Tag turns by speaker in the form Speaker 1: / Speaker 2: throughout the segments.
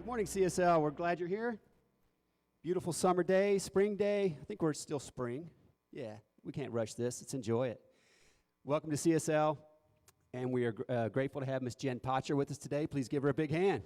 Speaker 1: Good morning, CSL. We're glad you're here. Beautiful summer day, spring day. I think we're still spring. Yeah, we can't rush this. Let's enjoy it. Welcome to CSL, and we are grateful to have Miss Jen Potcher with us today. Please give her a big hand.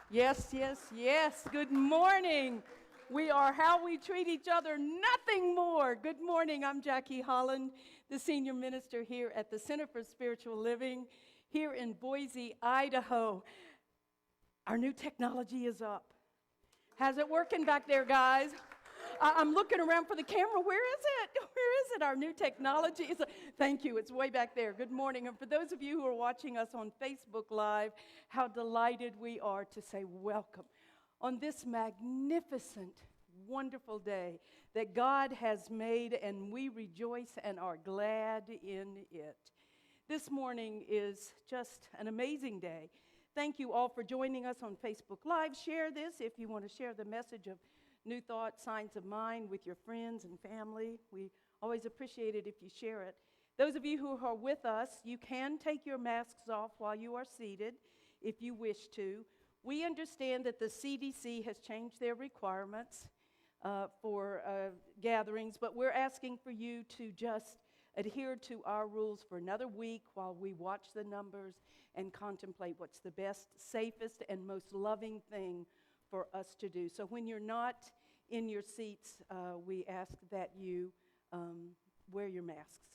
Speaker 2: Yes, yes, yes. Good morning. We are how we treat each other, nothing more. Good morning. I'm Jackie Holland, the senior minister here at the Center for Spiritual Living here in Boise, Idaho. Our new technology is up. How's it working back there, guys? I'm looking around for the camera. Where is it? Where is it? Our new technology is. Thank you. It's way back there. Good morning. And for those of you who are watching us on Facebook Live, how delighted we are to say welcome on this magnificent, wonderful day that God has made, and we rejoice and are glad in it. This morning is just an amazing day. Thank you all for joining us on Facebook Live. Share this if you want to share the message of New Thought, Signs of Mind with your friends and family. We always appreciate it if you share it. Those of you who are with us, you can take your masks off while you are seated if you wish to. We understand that the CDC has changed their requirements for gatherings, but we're asking for you to just adhere to our rules for another week while we watch the numbers and contemplate what's the best, safest, and most loving thing for us to do. So when you're not in your seats, we ask that you wear your masks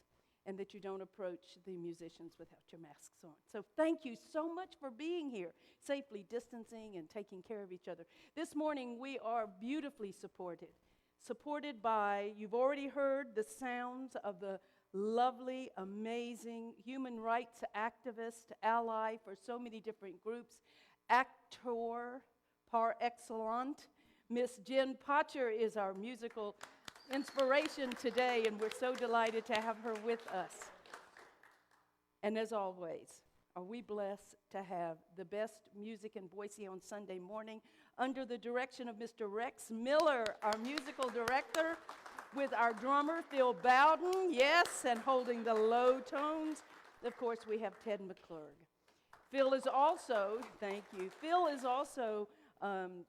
Speaker 2: and that you don't approach the musicians without your masks on. So thank you so much for being here, safely distancing and taking care of each other. This morning we are beautifully supported by, you've already heard the sounds of the lovely, amazing human rights activist, ally for so many different groups, actor par excellence. Miss Jen Potcher is our musical inspiration today, and we're so delighted to have her with us. And as always, are we blessed to have the best music in Boise on Sunday morning under the direction of Mr. Rex Miller, our musical director, with our drummer, Phil Bowden, yes, and holding the low tones. Of course, we have Ted McClurg. Phil is also, thank you, Phil is also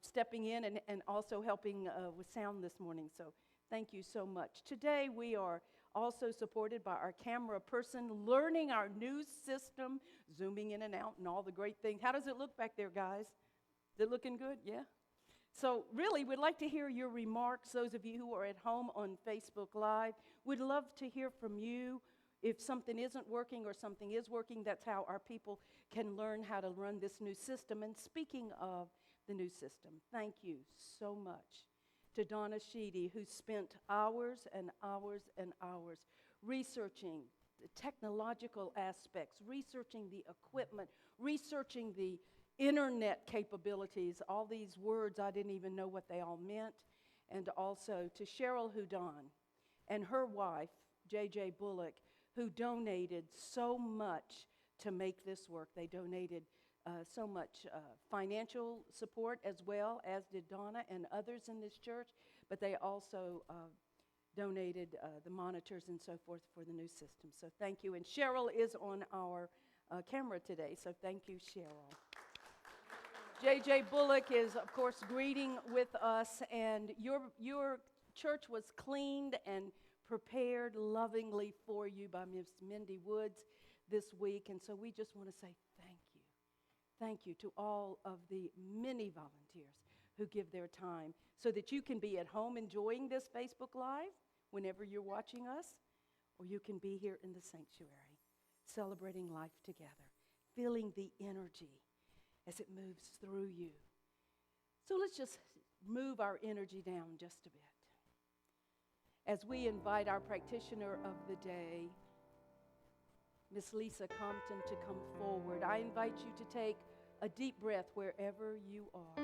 Speaker 2: stepping in and also helping with sound this morning, so thank you so much. Today we are also supported by our camera person, learning our new system, zooming in and out and all the great things. How does it look back there, guys? Is it looking good? Yeah? So really, we'd like to hear your remarks. Those of you who are at home on Facebook Live, we'd love to hear from you. If something isn't working or something is working, that's how our people can learn how to run this new system. And speaking of the new system, thank you so much to Donna Sheedy, who spent hours and hours and hours researching the technological aspects, researching the equipment, researching the internet capabilities, all these words I didn't even know what they all meant, and also to Cheryl Houdon and her wife, J.J. Bullock, who donated so much to make this work. They donated so much financial support, as well as did Donna and others in this church, but they also donated the monitors and so forth for the new system. So thank you. And Cheryl is on our camera today, so thank you, Cheryl. J.J. Bullock is, of course, greeting with us, and your church was cleaned and prepared lovingly for you by Ms. Mindy Woods this week, and so we just want to say thank you. Thank you to all of the many volunteers who give their time so that you can be at home enjoying this Facebook Live whenever you're watching us, or you can be here in the sanctuary celebrating life together, feeling the energy as it moves through you. So let's just move our energy down just a bit as we invite our practitioner of the day, Miss Lisa Compton, to come forward. I invite you to take a deep breath wherever you are,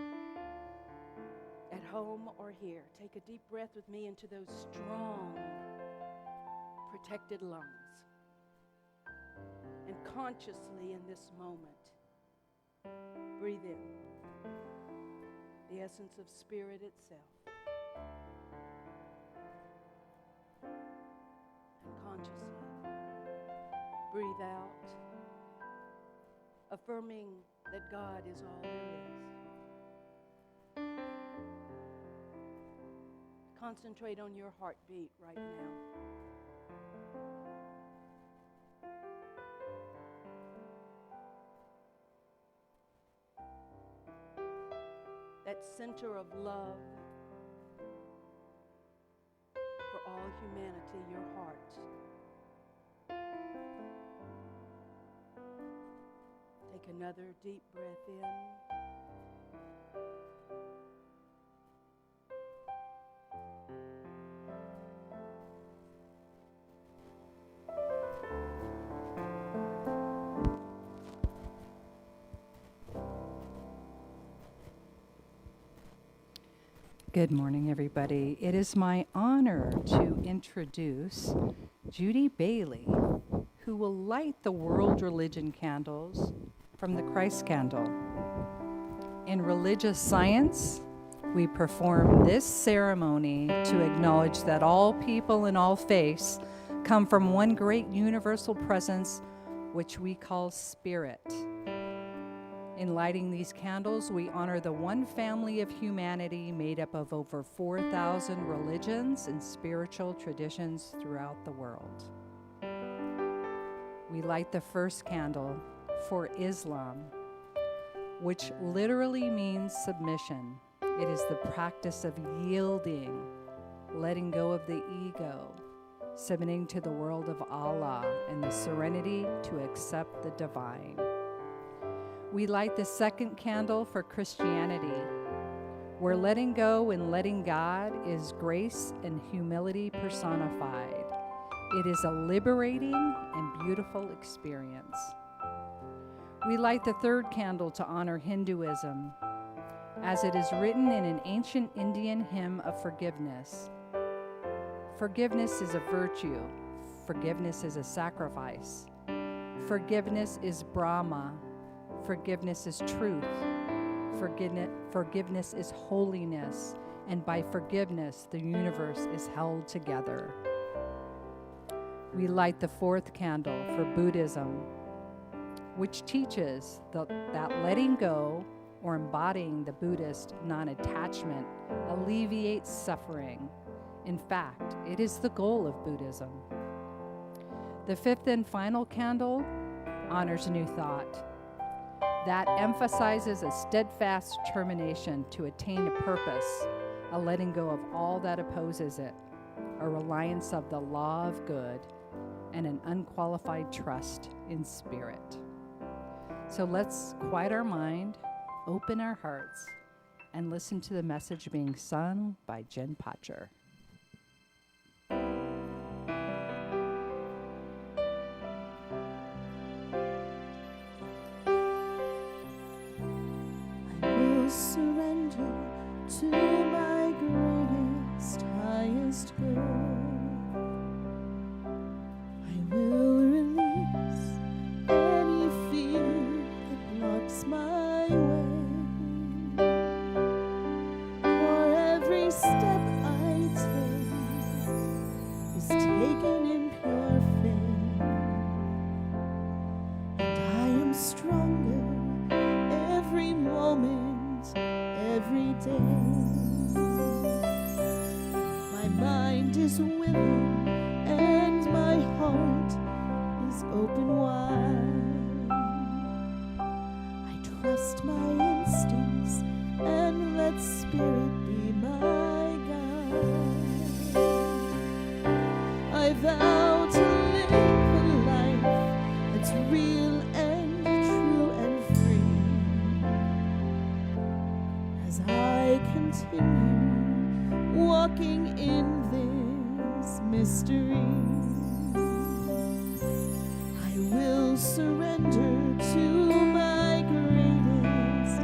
Speaker 2: at home or here. Take a deep breath with me into those strong, protected lungs. And consciously in this moment, breathe in the essence of spirit itself. And consciously breathe out, affirming that God is all there is. Concentrate on your heartbeat right now. That center of love for all humanity, your heart. Take another deep breath in.
Speaker 3: Good morning, everybody. It is my honor to introduce Judy Bailey, who will light the world religion candles from the Christ candle. In religious science, we perform this ceremony to acknowledge that all people and all faiths come from one great universal presence, which we call Spirit. In lighting these candles, we honor the one family of humanity made up of over 4,000 religions and spiritual traditions throughout the world. We light the first candle for Islam, which literally means submission. It is the practice of yielding, letting go of the ego, submitting to the world of Allah, and the serenity to accept the divine. We light the second candle for Christianity, where letting go and letting God is grace and humility personified. It is a liberating and beautiful experience. We light the third candle to honor Hinduism, as it is written in an ancient Indian hymn of forgiveness. Forgiveness is a virtue. Forgiveness is a sacrifice. Forgiveness is Brahma. Forgiveness is truth. Forgiveness is holiness. And by forgiveness, the universe is held together. We light the fourth candle for Buddhism, which teaches that letting go or embodying the Buddhist non-attachment alleviates suffering. In fact, it is the goal of Buddhism. The fifth and final candle honors New Thought, That emphasizes a steadfast determination to attain a purpose, a letting go of all that opposes it, a reliance of the law of good, and an unqualified trust in spirit. So let's quiet our mind, open our hearts, and listen to the message being sung by Jen Potcher.
Speaker 4: Surrender to my greatest, highest good. I will release any fear that blocks my way. For every step I take is taken in pure faith, and I am stronger every moment, every day. My mind is willing and my heart is open wide. I trust my instincts and let spirit be my guide. I vow to live a life that's real and true and free, as I continue walking in this mystery. I will surrender to my greatest,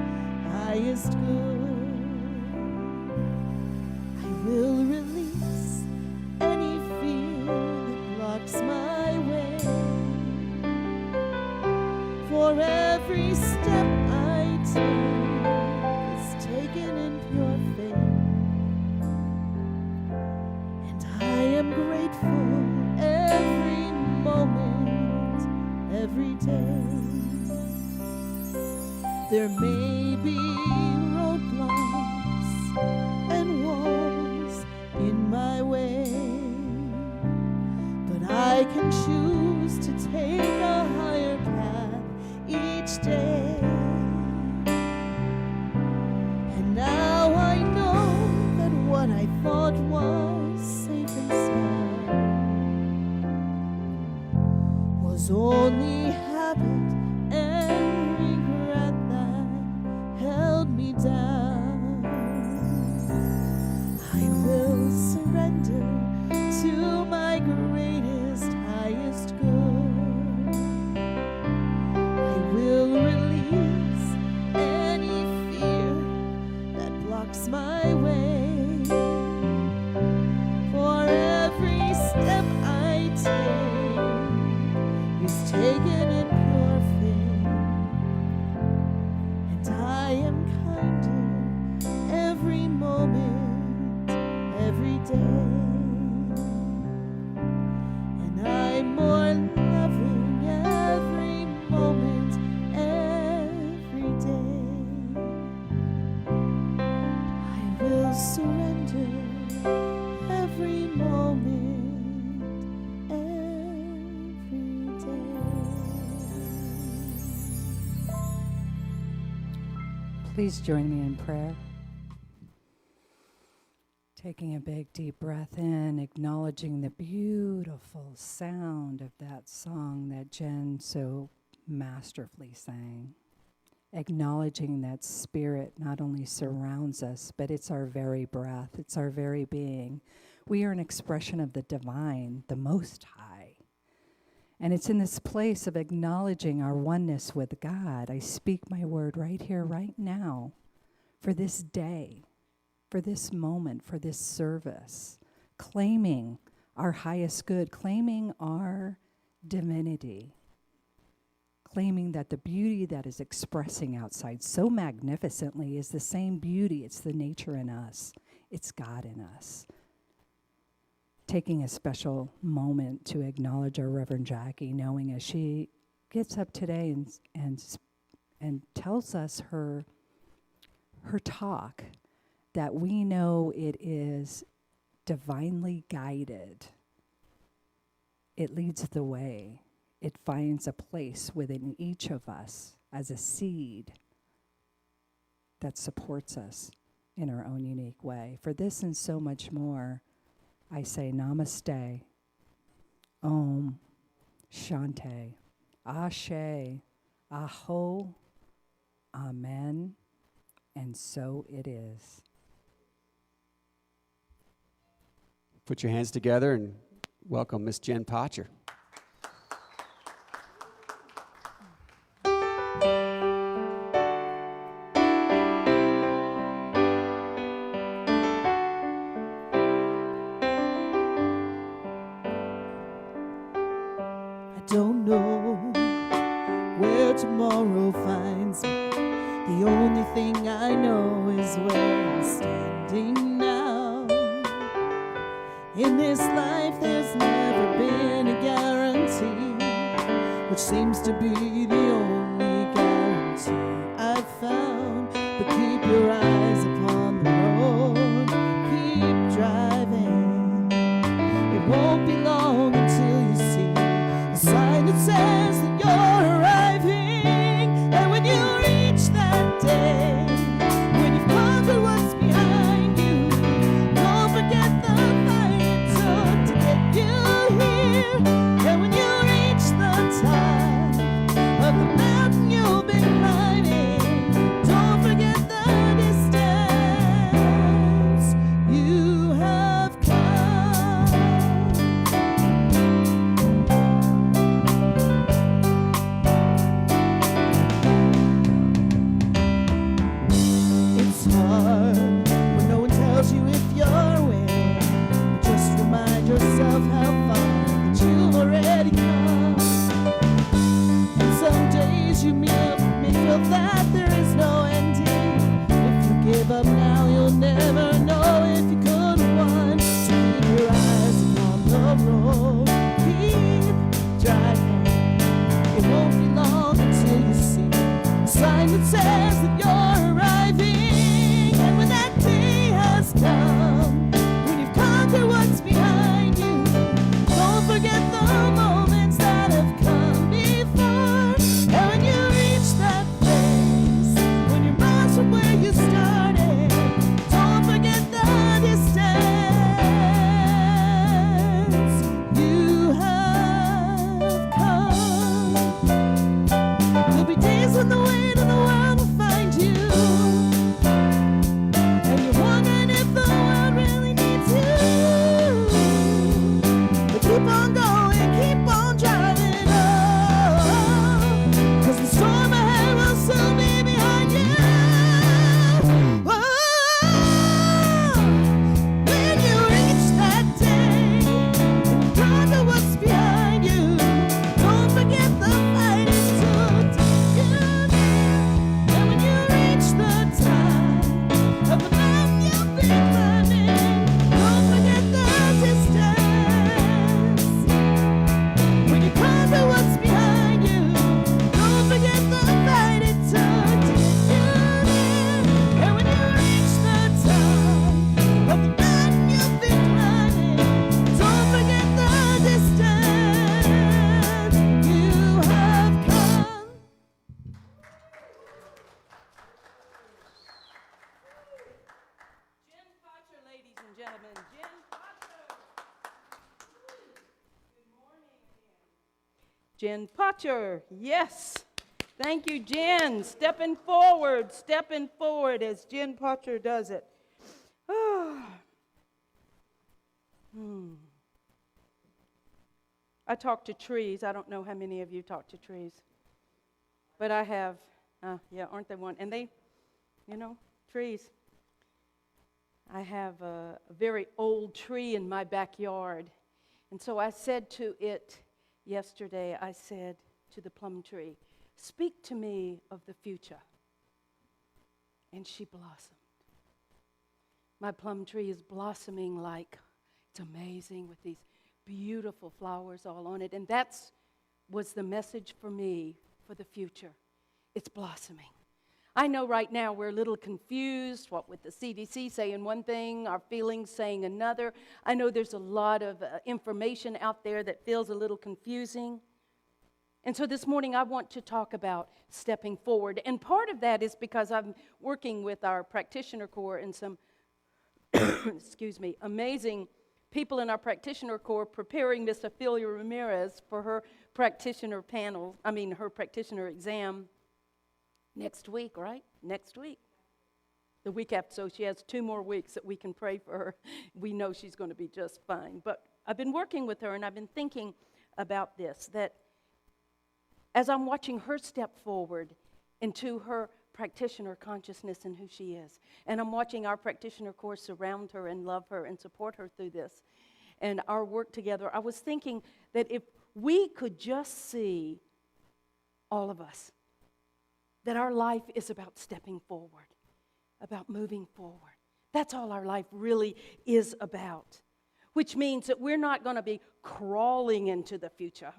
Speaker 4: highest good. I will release any fear that blocks my way. For every step I take is taken in pure faith, and I am grateful every moment, every day. There may be roadblocks and walls in my way, but I can choose to take a higher path each day. And now I know that what I thought was safe and sound was only habit and regret that held me down. I will surrender to my greatest, highest good. I will release any fear that blocks my way. For every step I take is taken in pure faith, and I am kinder every moment, every day. And I'm more loving every moment, every day. I will surrender every moment, every day.
Speaker 3: Please join me in prayer. Taking a big deep breath in, acknowledging the beautiful sound of that song that Jen so masterfully sang. Acknowledging that spirit not only surrounds us, but it's our very breath, it's our very being. We are an expression of the divine, the Most High. And it's in this place of acknowledging our oneness with God. I speak my word right here, right now, for this day, for this moment, for this service, claiming our highest good, claiming our divinity, claiming that the beauty that is expressing outside so magnificently is the same beauty. It's the nature in us. It's God in us. Taking a special moment to acknowledge our Reverend Jackie, knowing as she gets up today and tells us her talk, that we know it is divinely guided. It leads the way. It finds a place within each of us, as a seed that supports us in our own unique way. For this and so much more, I say namaste, om, shanti, ashe, aho, amen, and so it is.
Speaker 1: Put your hands together and welcome Miss Jen Potcher.
Speaker 4: I don't know where tomorrow finds me. The only thing I know is where I'm standing now. In this life there's never been a guarantee, which seems to be the only guarantee I've found. But keep your eyes upon the road, keep driving. It won't be long until you see a sign that says that you're arriving. And when you reach that day, when you've conquered what's behind you, don't forget the fight it took to get you here. And when you reach the top of the mountain you've been climbing, don't forget the distance you have come. It's hard when no one tells you if you're winning, but just remind yourself how far that you've already come. And some days you may feel that there is no ending. If you give up now, you'll never know if you could have won. So keep your eyes upon the road, keep driving. It won't be long until you see a sign that says that you're arriving. And when that day has come, when you've conquered what's behind you, don't forget the moments that have come before. And when you reach that place, when you're miles from where you started, don't forget the distance you have come. There'll be days when the weight of the world will find you, and you're wondering if the world really needs you. But keep on going, keep on driving on, 'cause the storm ahead will soon be behind you. Whoa. When you reach that day, conquer what's behind you. Don't forget the fight it took to get you there. And when you reach the top of the mountain you've been climbing, don't forget the distance. When you conquer what's behind you, don't forget the fight it took to get you there. And when you reach the top of the mountain you've been climbing, don't forget the distance you have come.
Speaker 2: Jen Potcher, ladies and gentlemen. Jen Potcher. Good morning, Jen. Jen Potcher, yes. Thank you, Jen. Stepping forward as Jen Potcher does it. I talk to trees. I don't know how many of you talk to trees, but I have. Yeah, aren't they one? And they, trees. I have a very old tree in my backyard. And so I said to it yesterday, I said to the plum tree, "Speak to me of the future." And she blossomed. My plum tree is blossoming like it's amazing with these beautiful flowers all on it. And that's was the message for me for the future. It's blossoming. I know right now we're a little confused, what with the CDC saying one thing, our feelings saying another. I know there's a lot of information out there that feels a little confusing. And so this morning I want to talk about stepping forward. And part of that is because I'm working with our practitioner corps and some, excuse me, amazing people in our practitioner corps preparing Miss Ophelia Ramirez for her practitioner her practitioner exam next week, right? Next week. The week after, so she has 2 more weeks that we can pray for her. We know she's going to be just fine. But I've been working with her and I've been thinking about this, that as I'm watching her step forward into her practitioner consciousness and who she is, and I'm watching our practitioner corps surround her and love her and support her through this, and our work together, I was thinking that if we could just see, all of us, that our life is about stepping forward, about moving forward. That's all our life really is about, which means that we're not going to be crawling into the future.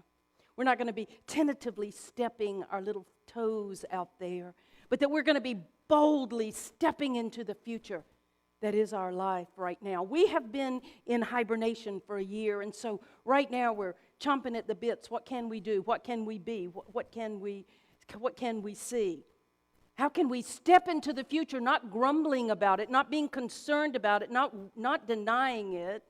Speaker 2: We're not going to be tentatively stepping our little toes out there, but that we're going to be boldly stepping into the future that is our life right now. We have been in hibernation for a year, and so right now we're chomping at the bits. What can we do? What can we be? What can we see? How can we step into the future not grumbling about it, not being concerned about it, not denying it,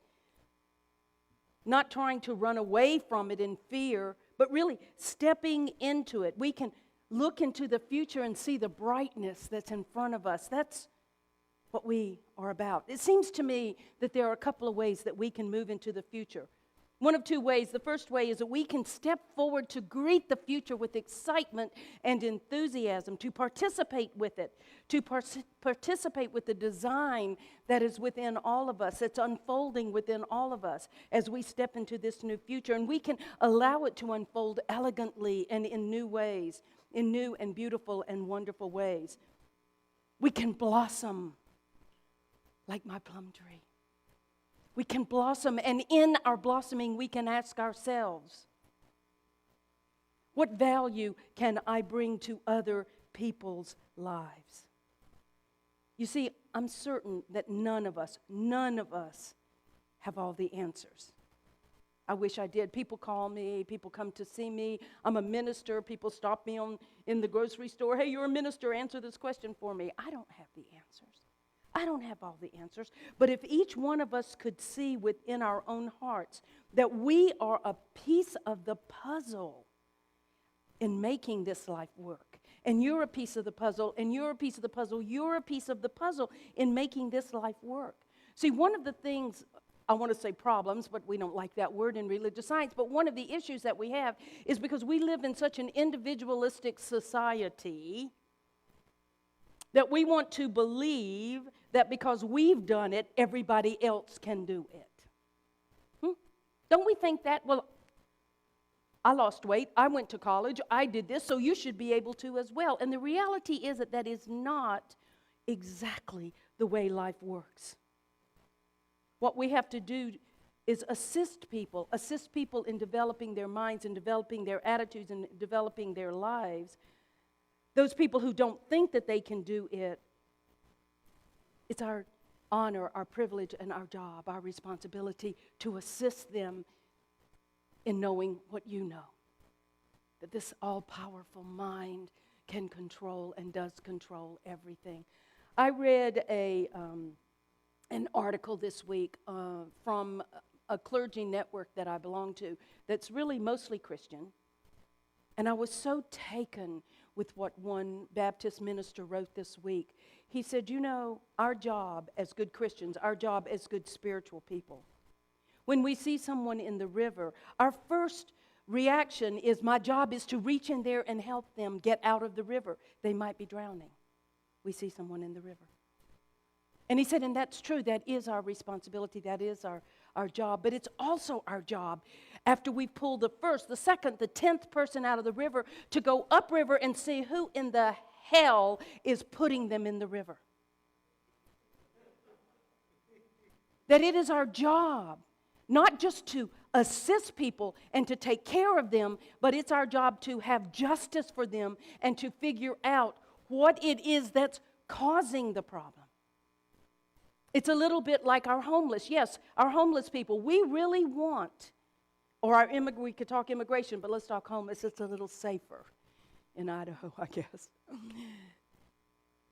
Speaker 2: not trying to run away from it in fear, but really stepping into it? We can look into the future and see the brightness that's in front of us. That's what we are about. It seems to me that there are a couple of ways that we can move into the future. One of 2 ways. The first way is that we can step forward to greet the future with excitement and enthusiasm, to participate with it, to participate with the design that is within all of us, that's unfolding within all of us as we step into this new future. And we can allow it to unfold elegantly and in new ways, in new and beautiful and wonderful ways. We can blossom like my plum tree. We can blossom, and in our blossoming, we can ask ourselves, what value can I bring to other people's lives? You see, I'm certain that none of us have all the answers. I wish I did. People call me, people come to see me. I'm a minister. People stop me in the grocery store. Hey, you're a minister, answer this question for me. I don't have the answers. I don't have all the answers, but if each one of us could see within our own hearts that we are a piece of the puzzle in making this life work, and you're a piece of the puzzle, and you're a piece of the puzzle, you're a piece of the puzzle in making this life work. See, one of the things, I want to say problems, but we don't like that word in religious science, but one of the issues that we have is because we live in such an individualistic society that we want to believe that because we've done it, everybody else can do it. Don't we think that? Well, I lost weight, I went to college, I did this, so you should be able to as well. And the reality is that that is not exactly the way life works. What we have to do is assist people in developing their minds and developing their attitudes and developing their lives. Those people who don't think that they can do it, it's our honor, our privilege, and our job, our responsibility to assist them in knowing what you know, that this all-powerful mind can control and does control everything. I read an article this week from a clergy network that I belong to that's really mostly Christian, and I was so taken with what one Baptist minister wrote this week. He said, you know, our job as good Christians, our job as good spiritual people, when we see someone in the river, our first reaction is, my job is to reach in there and help them get out of the river. They might be drowning. We see someone in the river. And he said, and that's true, that is our responsibility, that is our job, but it's also our job, after we pull the first, the second, the 10th person out of the river, to go upriver and see who in the hell is putting them in the river. That it is our job, not just to assist people and to take care of them, but it's our job to have justice for them and to figure out what it is that's causing the problem. It's a little bit like our homeless. Yes, our homeless people. We really want Or we could talk immigration, but let's talk homeless. It's a little safer in Idaho, I guess.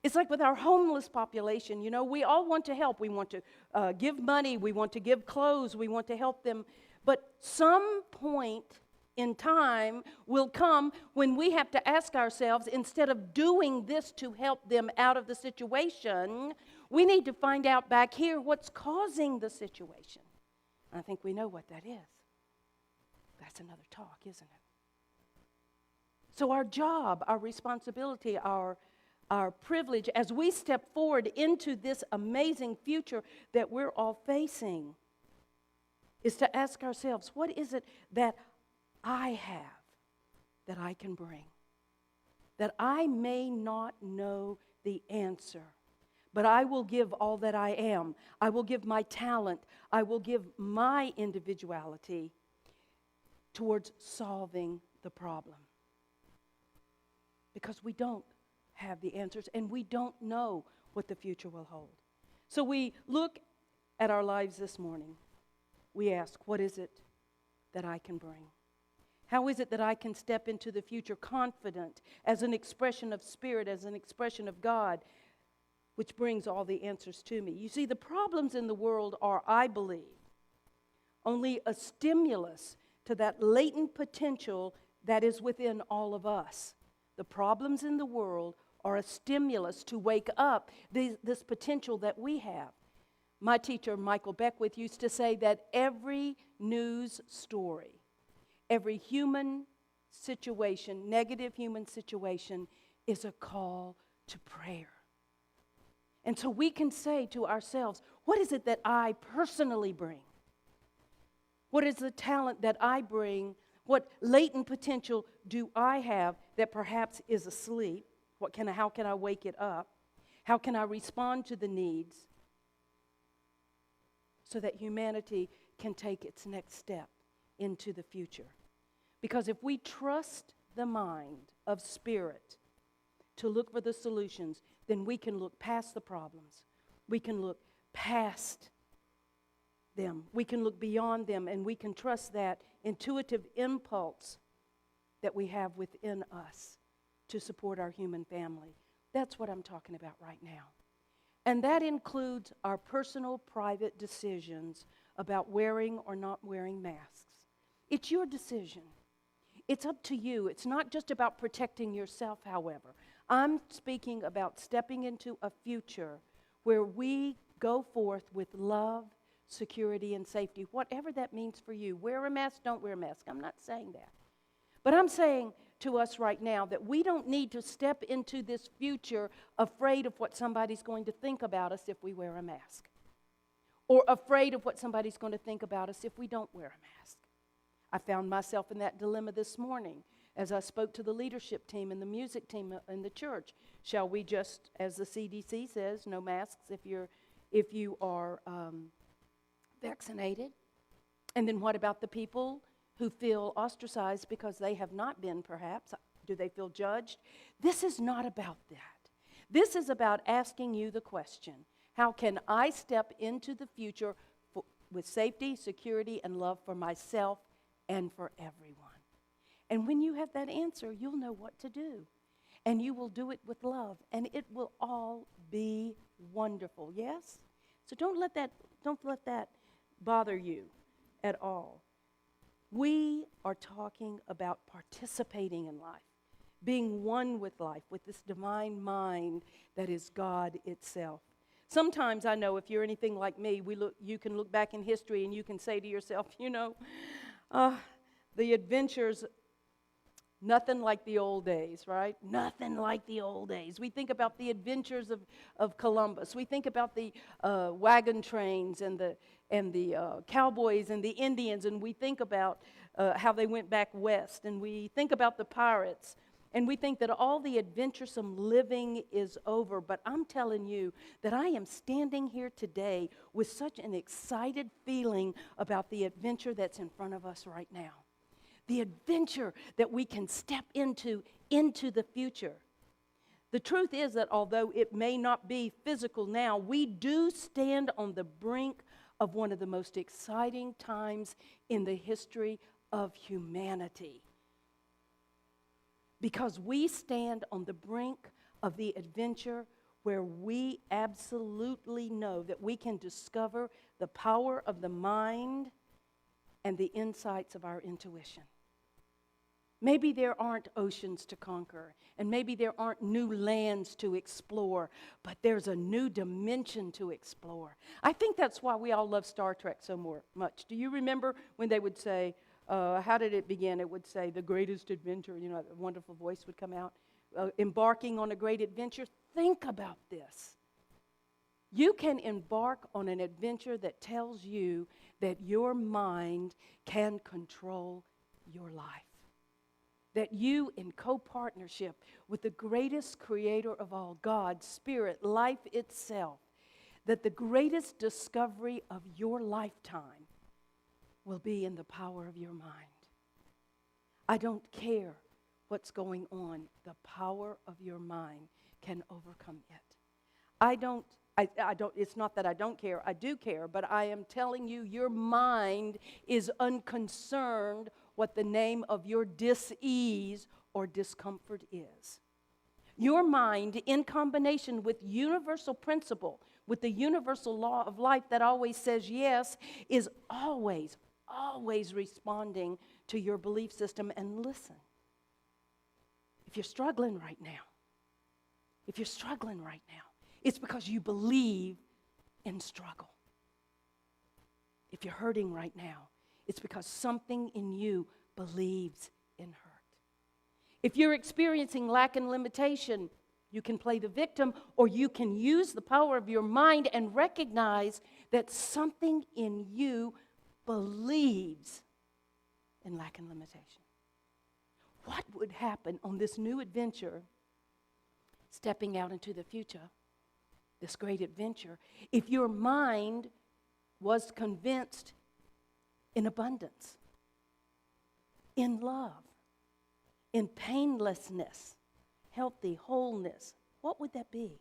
Speaker 2: It's like with our homeless population, you know, we all want to help. We want to give money. We want to give clothes. We want to help them. But some point in time will come when we have to ask ourselves, instead of doing this to help them out of the situation, we need to find out back here what's causing the situation. I think we know what that is. That's another talk, isn't it? So our job, our responsibility, our privilege as we step forward into this amazing future that we're all facing is to ask ourselves, what is it that I have that I can bring? That I may not know the answer, but I will give all that I am. I will give my talent. I will give my individuality towards solving the problem. Because we don't have the answers and we don't know what the future will hold. So we look at our lives this morning. We ask, what is it that I can bring? How is it that I can step into the future confident as an expression of spirit, as an expression of God, which brings all the answers to me? You see, the problems in the world are, I believe, only a stimulus to that latent potential that is within all of us. The problems in the world are a stimulus to wake up this potential that we have. My teacher, Michael Beckwith, used to say that every news story, every human situation, negative human situation, is a call to prayer. And so we can say to ourselves, what is it that I personally bring? What is the talent that I bring? What latent potential do I have that perhaps is asleep? How can I wake it up? How can I respond to the needs so that humanity can take its next step into the future? Because if we trust the mind of spirit to look for the solutions, then we can look past the problems. We can look past them. We can look beyond them, and we can trust that intuitive impulse that we have within us to support our human family. That's what I'm talking about right now. And that includes our personal, private decisions about wearing or not wearing masks. It's your decision. It's up to you. It's not just about protecting yourself, however. I'm speaking about stepping into a future where we go forth with love, security, and safety, whatever that means for you. Wear a mask, don't wear a mask. I'm not saying that. But I'm saying to us right now that we don't need to step into this future afraid of what somebody's going to think about us if we wear a mask, or afraid of what somebody's going to think about us if we don't wear a mask. I found myself in that dilemma this morning as I spoke to the leadership team and the music team in the church. Shall we just, as the CDC says, no masks if you are vaccinated? And then what about the people who feel ostracized because they have not been, perhaps? Do they feel judged? This is not about that. This is about asking you the question, how can I step into the future with safety, security, and love for myself and for everyone? And when you have that answer, you'll know what to do. And you will do it with love, and it will all be wonderful, yes? So don't let that bother you at all. We are talking about participating in life, being one with life, with this divine mind that is God itself. Sometimes I know if you're anything like me, you can look back in history and you can say to yourself, the adventures, nothing like the old days, right? Nothing like the old days. We think about the adventures of Columbus. We think about the wagon trains and the cowboys and the Indians, and we think about how they went back west, and we think about the pirates, and we think that all the adventuresome living is over. But I'm telling you that I am standing here today with such an excited feeling about the adventure that's in front of us right now. The adventure that we can step into the future. The truth is that although it may not be physical now, we do stand on the brink of one of the most exciting times in the history of humanity. Because we stand on the brink of the adventure where we absolutely know that we can discover the power of the mind and the insights of our intuition. Maybe there aren't oceans to conquer, and maybe there aren't new lands to explore, but there's a new dimension to explore. I think that's why we all love Star Trek so much. Do you remember when they would say, how did it begin? It would say, the greatest adventure, you know, a wonderful voice would come out, embarking on a great adventure. Think about this. You can embark on an adventure that tells you that your mind can control your life. That you, in co-partnership with the greatest creator of all, God, Spirit, life itself, that the greatest discovery of your lifetime will be in the power of your mind. I don't care what's going on. The power of your mind can overcome it. It's not that I don't care, I do care, but I am telling you, your mind is unconcerned what the name of your dis-ease or discomfort is. Your mind, in combination with universal principle, with the universal law of life that always says yes, is always responding to your belief system. And listen, if you're struggling right now, it's because you believe in struggle. If you're hurting right now, it's because something in you believes in hurt. If you're experiencing lack and limitation, you can play the victim, or you can use the power of your mind and recognize that something in you believes in lack and limitation. What would happen on this new adventure, stepping out into the future, this great adventure, if your mind was convinced in abundance, in love, in painlessness, healthy wholeness? What would that be?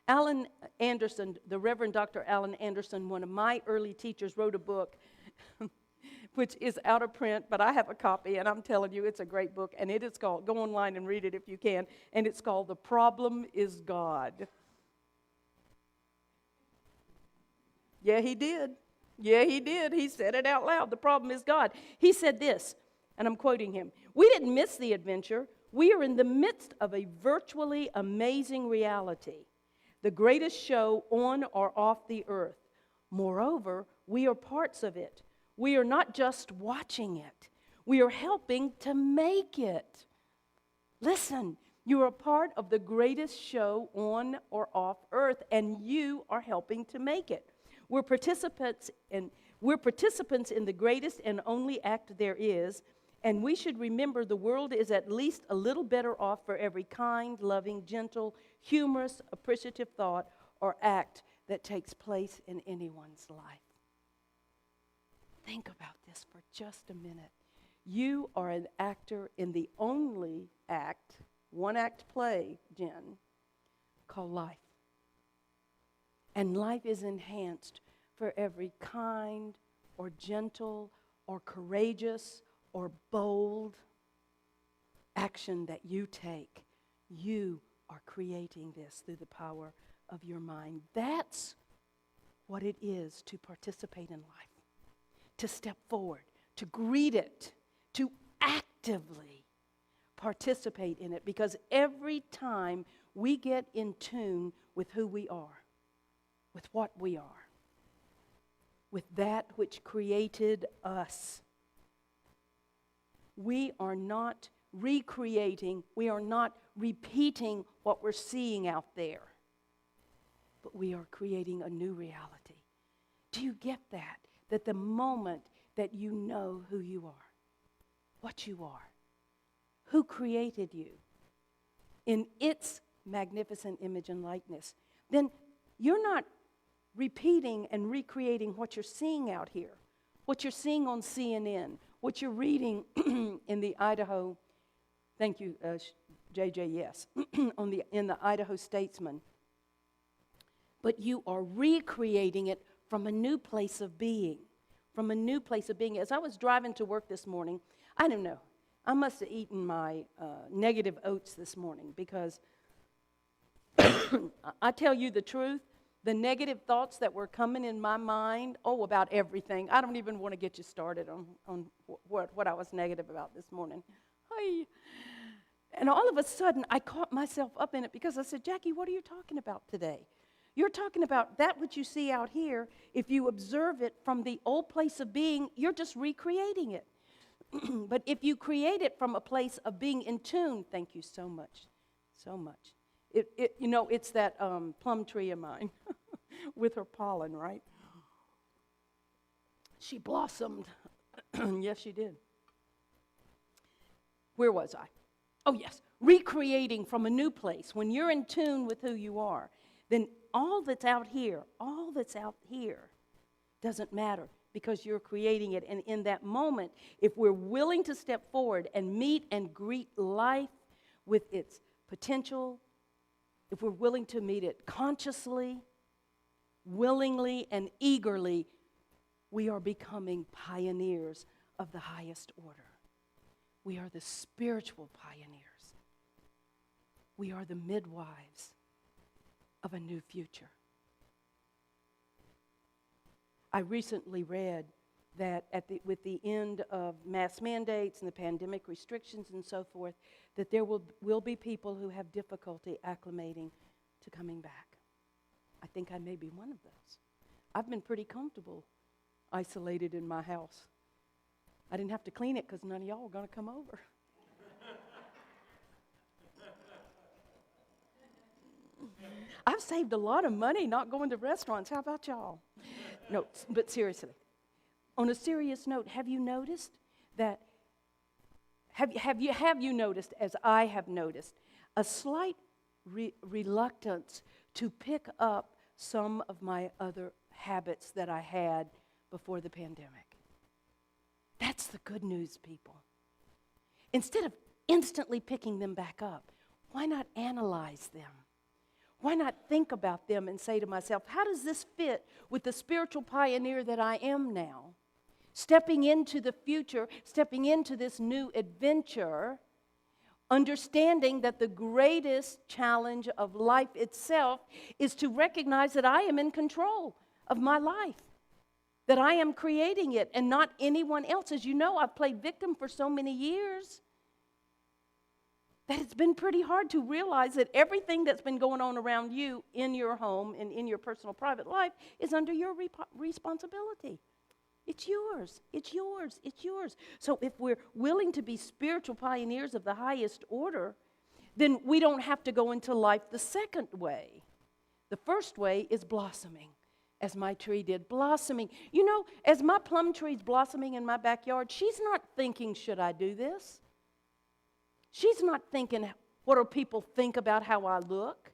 Speaker 2: Alan Anderson, the Reverend Dr. Alan Anderson, one of my early teachers, wrote a book which is out of print, but I have a copy, and I'm telling you, it's a great book, and it is called, go online and read it if you can, and it's called The Problem is God. Yeah, he did. He said it out loud. The problem is God. He said this, and I'm quoting him, "We didn't miss the adventure. We are in the midst of a virtually amazing reality, the greatest show on or off the earth. Moreover, we are parts of it. We are not just watching it. We are helping to make it. Listen, you are a part of the greatest show on or off earth, and you are helping to make it. We're participants in the greatest and only act there is, and we should remember the world is at least a little better off for every kind, loving, gentle, humorous, appreciative thought or act that takes place in anyone's life." Think about this for just a minute. You are an actor in the only act, one-act play, Jen, called life. And life is enhanced for every kind or gentle or courageous or bold action that you take. You are creating this through the power of your mind. That's what it is to participate in life, to step forward, to greet it, to actively participate in it. Because every time we get in tune with who we are, with what we are, with that which created us, we are not recreating, we are not repeating what we're seeing out there, but we are creating a new reality. Do you get that? That the moment that you know who you are, what you are, who created you in its magnificent image and likeness, then you're not repeating and recreating what you're seeing out here, what you're seeing on CNN, what you're reading in the Idaho, thank you, JJ, yes, in the Idaho Statesman. But you are recreating it from a new place of being, from a new place of being. As I was driving to work this morning, I don't know, I must have eaten my negative oats this morning because I tell you the truth, the negative thoughts that were coming in my mind, about everything. I don't even want to get you started on what I was negative about this morning. Hi. And all of a sudden, I caught myself up in it because I said, Jackie, what are you talking about today? You're talking about that which you see out here. If you observe it from the old place of being, you're just recreating it. But if you create it from a place of being in tune, thank you so much, so much. It's that plum tree of mine with her pollen, right? She blossomed. Yes, she did. Where was I? Oh, yes. Recreating from a new place. When you're in tune with who you are, then all that's out here doesn't matter because you're creating it. And in that moment, if we're willing to step forward and meet and greet life with its potential, if we're willing to meet it consciously, willingly, and eagerly, we are becoming pioneers of the highest order. We are the spiritual pioneers. We are the midwives of a new future. I recently read that with the end of mass mandates and the pandemic restrictions and so forth, that there will be people who have difficulty acclimating to coming back. I think I may be one of those. I've been pretty comfortable isolated in my house. I didn't have to clean it because none of y'all were going to come over. I've saved a lot of money not going to restaurants. How about y'all? No, but seriously. On a serious note, have you noticed that, have you noticed, as I have noticed, a slight reluctance to pick up some of my other habits that I had before the pandemic? That's the good news, people. Instead of instantly picking them back up, why not analyze them? Why not think about them and say to myself, how does this fit with the spiritual pioneer that I am now? Stepping into the future, stepping into this new adventure, understanding that the greatest challenge of life itself is to recognize that I am in control of my life, that I am creating it and not anyone else. As you know, I've played victim for so many years that it's been pretty hard to realize that everything that's been going on around you in your home and in your personal private life is under your responsibility. It's yours, it's yours, it's yours. So if we're willing to be spiritual pioneers of the highest order, then we don't have to go into life the second way. The first way is blossoming, as my tree did, blossoming. You know, as my plum tree's blossoming in my backyard, she's not thinking, should I do this? She's not thinking, what do people think about how I look?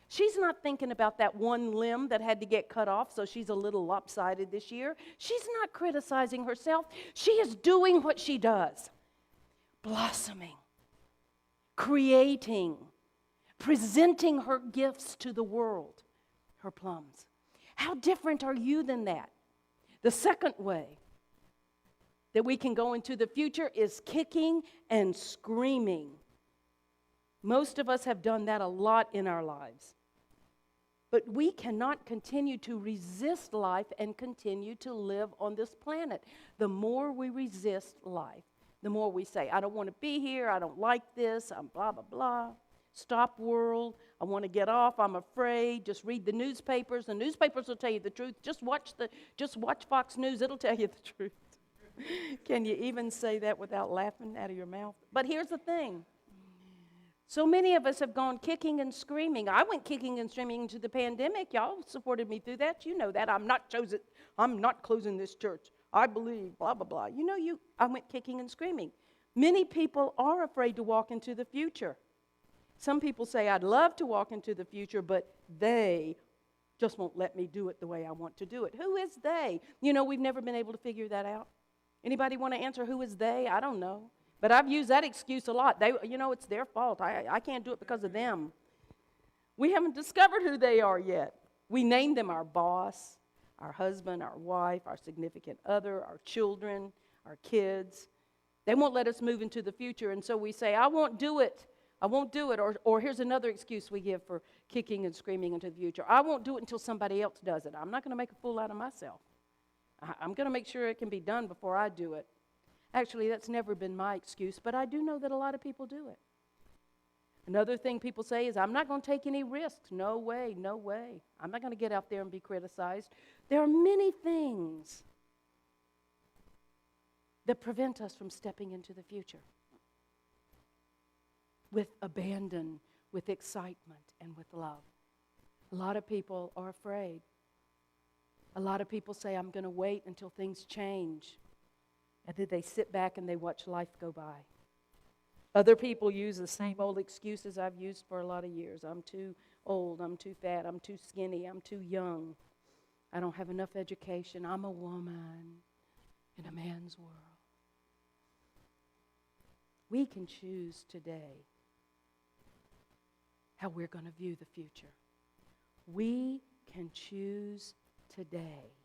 Speaker 2: She's not thinking about that one limb that had to get cut off, so she's a little lopsided this year. She's not criticizing herself. She is doing what she does. Blossoming, creating, presenting her gifts to the world, her plums. How different are you than that? The second way that we can go into the future is kicking and screaming. Most of us have done that a lot in our lives. But we cannot continue to resist life and continue to live on this planet. The more we resist life, the more we say, I don't want to be here, I don't like this, I'm blah, blah, blah. Stop world, I want to get off, I'm afraid, just read the newspapers. The newspapers will tell you the truth. Just watch Fox News, it'll tell you the truth. Can you even say that without laughing out of your mouth? But here's the thing. So many of us have gone kicking and screaming. I went kicking and screaming into the pandemic. Y'all supported me through that. You know that. I'm not closing this church. I believe, blah, blah, blah. I went kicking and screaming. Many people are afraid to walk into the future. Some people say, I'd love to walk into the future, but they just won't let me do it the way I want to do it. Who is they? We've never been able to figure that out. Anybody want to answer who is they? I don't know. But I've used that excuse a lot. It's their fault. I can't do it because of them. We haven't discovered who they are yet. We named them our boss, our husband, our wife, our significant other, our children, our kids. They won't let us move into the future, and so we say, I won't do it. I won't do it. Or here's another excuse we give for kicking and screaming into the future. I won't do it until somebody else does it. I'm not going to make a fool out of myself. I'm going to make sure it can be done before I do it. Actually, that's never been my excuse, but I do know that a lot of people do it. Another thing people say is, I'm not going to take any risks. No way, no way. I'm not going to get out there and be criticized. There are many things that prevent us from stepping into the future with abandon, with excitement, and with love. A lot of people are afraid. A lot of people say, I'm going to wait until things change. And then they sit back and they watch life go by. Other people use the same old excuses I've used for a lot of years. I'm too old, I'm too fat, I'm too skinny, I'm too young. I don't have enough education. I'm a woman in a man's world. We can choose today how we're going to view the future. We can choose today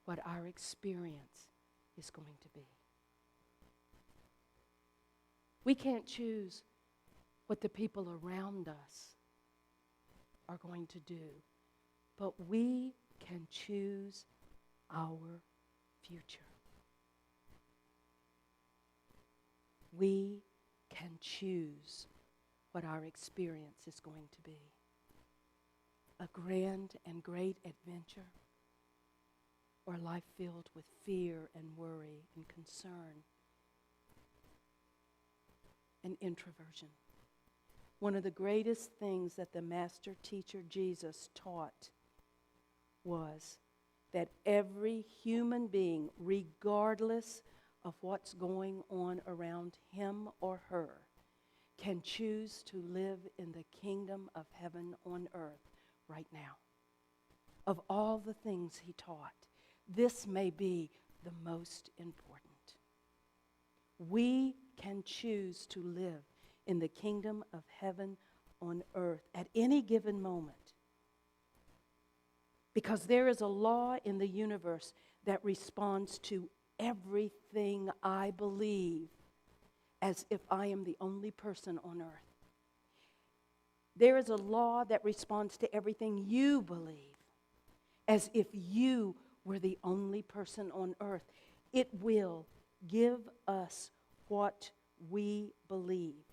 Speaker 2: what our experience is going to be. We can't choose what the people around us are going to do, but we can choose our future. We can choose what our experience is going to be. A grand and great adventure, or a life filled with fear and worry and concern and introversion. One of the greatest things that the master teacher Jesus taught was that every human being, regardless of what's going on around him or her, can choose to live in the kingdom of heaven on earth right now. Of all the things he taught, this may be the most important. We can choose to live in the kingdom of heaven on earth at any given moment, because there is a law in the universe that responds to everything I believe as if I am the only person on earth. There is a law that responds to everything you believe as if you were the only person on earth. It will give us what we believe.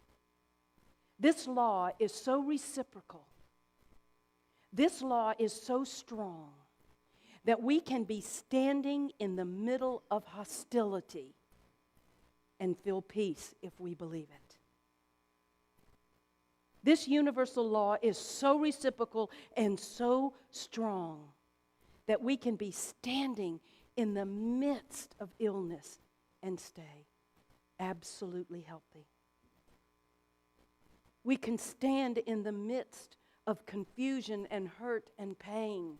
Speaker 2: This law is so reciprocal. This law is so strong that we can be standing in the middle of hostility and feel peace if we believe it. This universal law is so reciprocal and so strong that we can be standing in the midst of illness and stay absolutely healthy. We can stand in the midst of confusion and hurt and pain.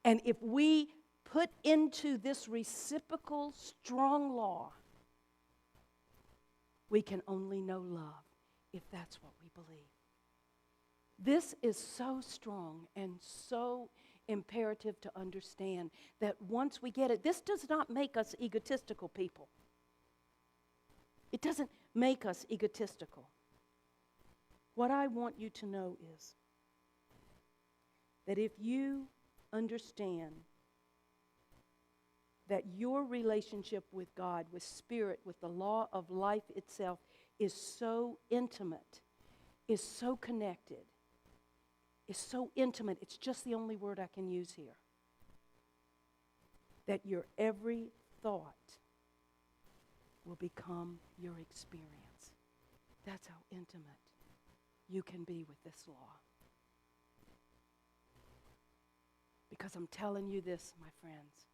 Speaker 2: And if we put into this reciprocal strong law, we can only know love if that's what we believe. This is so strong and so imperative to understand that once we get it, this does not make us egotistical people. It doesn't make us egotistical. What I want you to know is that if you understand that your relationship with God, with Spirit, with the law of life itself is so intimate, is so connected, is so intimate, it's just the only word I can use here, that your every thought will become your experience. That's how intimate you can be with this law. Because I'm telling you this, my friends,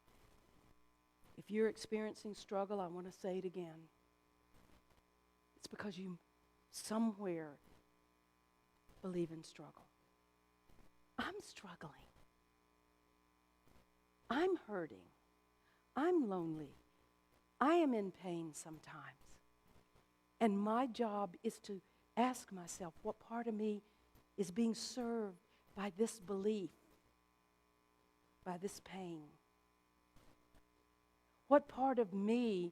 Speaker 2: if you're experiencing struggle, I want to say it again. It's because you somewhere believe in struggle. I'm struggling. I'm hurting. I'm lonely. I am in pain sometimes. And my job is to ask myself, what part of me is being served by this belief? by this pain? What part of me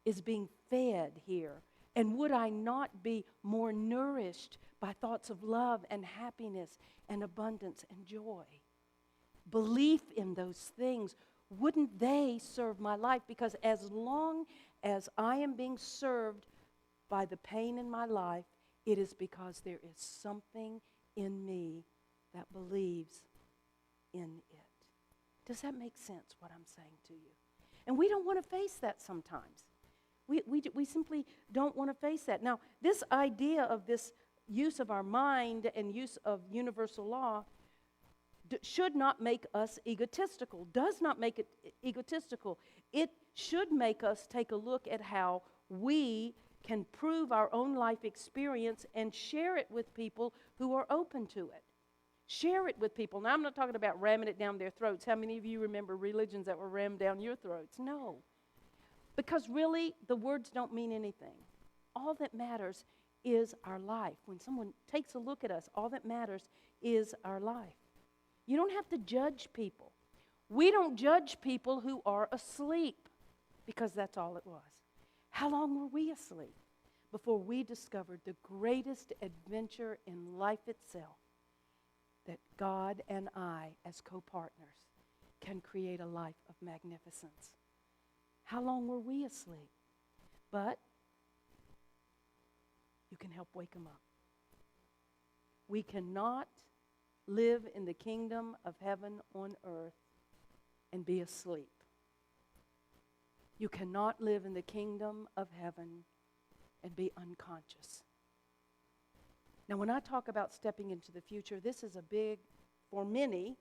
Speaker 2: is being fed here? And would I not be more nourished by thoughts of love and happiness and abundance and joy? Belief in those things, wouldn't they serve my life? Because as long as I am being served by the pain in my life, it is because there is something in me that believes in it. Does that make sense, what I'm saying to you? And we don't want to face that sometimes. We simply don't want to face that. Now, this idea of this use of our mind and use of universal law should not make us egotistical, does not make it egotistical. It should make us take a look at how we can prove our own life experience and share it with people who are open to it. Share it with people. Now, I'm not talking about ramming it down their throats. How many of you remember religions that were rammed down your throats? No. Because really, the words don't mean anything. All that matters is our life. When someone takes a look at us, all that matters is our life. You don't have to judge people. We don't judge people who are asleep, because that's all it was. How long were we asleep before we discovered the greatest adventure in life itself, that God and I, as co-partners, can create a life of magnificence? How long were we asleep? But you can help wake them up. We cannot live in the kingdom of heaven on earth and be asleep. You cannot live in the kingdom of heaven and be unconscious. Now, when I talk about stepping into the future, this is a big, for many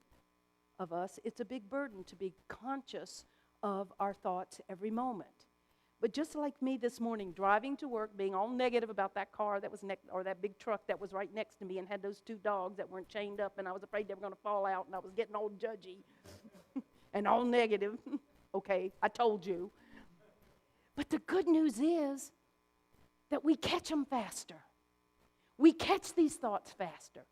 Speaker 2: of us, it's a big burden to be conscious of our thoughts every moment. But just like me this morning, driving to work, being all negative about that car that was or that big truck that was right next to me and had those two dogs that weren't chained up, and I was afraid they were going to fall out, and I was getting all judgy and all negative. Okay, I told you. But the good news is that we catch them faster. We catch these thoughts faster.